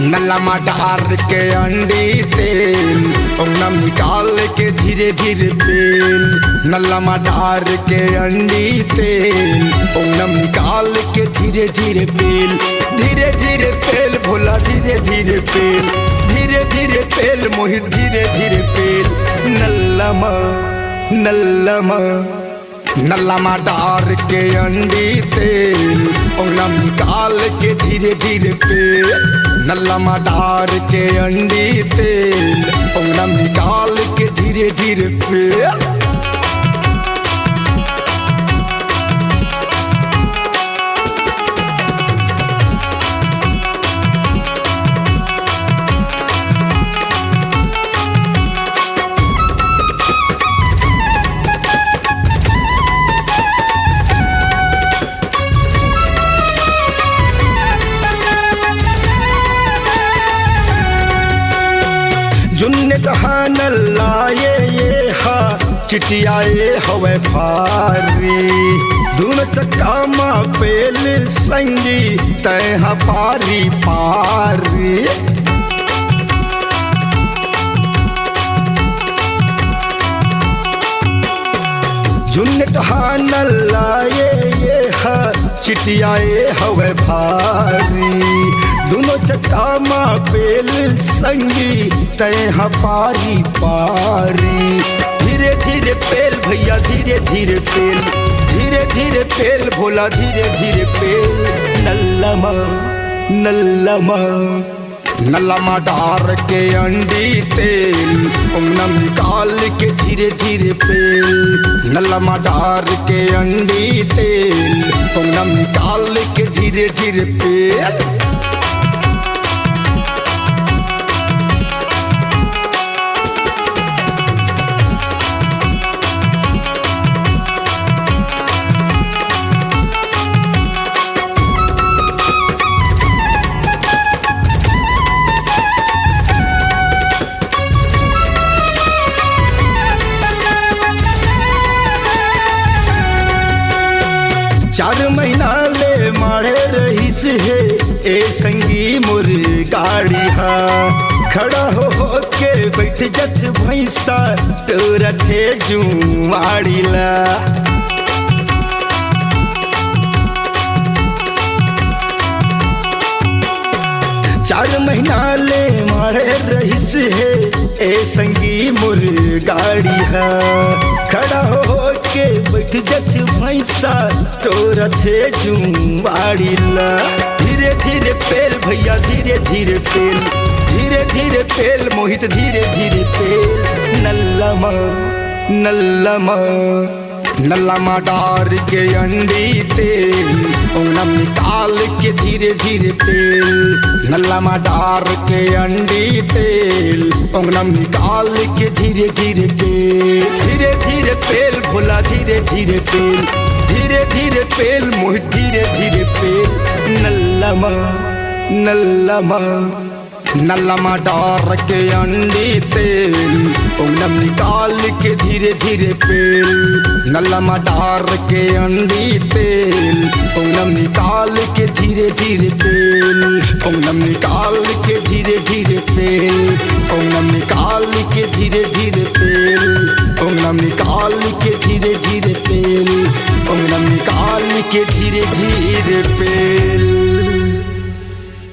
नल्लमा डार के अंडी तेल ओंगनम निकाल के धीरे धीरे पेल। नल्लमा डार के अंडी तेल ओंगनम निकाल के धीरे धीरे पेल। धीरे धीरे पेल भोला धीरे धीरे पेल। धीरे धीरे पेल मोहित धीरे धीरे पेल। नल्लमा डार के अंडी तेल ओंगनम निकाल के धीरे धीरे पेल। नल्लमा डार के अंडी तेल ओंगनम निकाल के धीरे धीरे पेल। जुन्ने कहा नल्लाए ये हा चिटियाए हवे भारी। धुन चक्का माँ पेल संगी तय हा पारी पारी। जुन्ने कहा नल्लाए ये हा चिटियाए हवे भारी। दोनों चक्का माँ पेल संगी तय पारी पारी। धीरे धीरे पेल भैया धीरे धीरे पेल। धीरे धीरे पेल भोला धीरे धीरे पेल। नल्लमा डार के अंडी तेल ओंगनम निकाल के धीरे धीरे पेल। नल्लमा डार के अंडी तेल ओंगनम निकाल के धीरे धीरे पेल। चार महीना ले मारे रहीस है ए संगी मोर गाड़ी हा। खड़ा हो के बैठ जत भैंसा तोरा थे जुआड़ी ला। चार महीना ले मारे रहीस है ए संगी मोर गाड़ी हा। खड़ा हो के बैठ जत भैंसा तोरा थे जुआड़ी ला। धीरे धीरे पेल भैया धीरे धीरे पेल। धीरे धीरे पेल मोहित धीरे धीरे पेल। नल्लमा डार के अंडी तेल ओंगनम निकाल के धीरे धीरे पेल। नल्लमा डार के अंडी तेल ओंगनम निकाल के धीरे धीरे पेल। धीरे धीरे पेल भोला धीरे धीरे पेल। धीरे धीरे पेल मोहित धीरे धीरे पेल। नल्लमा डार के अंडी तेल ओंगनम निकाल के धीरे धीरे पेल। नल्लमा डार के अंडी तेल ओंगनम निकाल के धीरे धीरे पेल। ओंगनम निकाल के धीरे धीरे पेल। ओंगनम निकाल के धीरे धीरे पेल। ओंगनम निकाल के धीरे धीरे पेल। ओंगनम निकाल के धीरे धीरे पेल।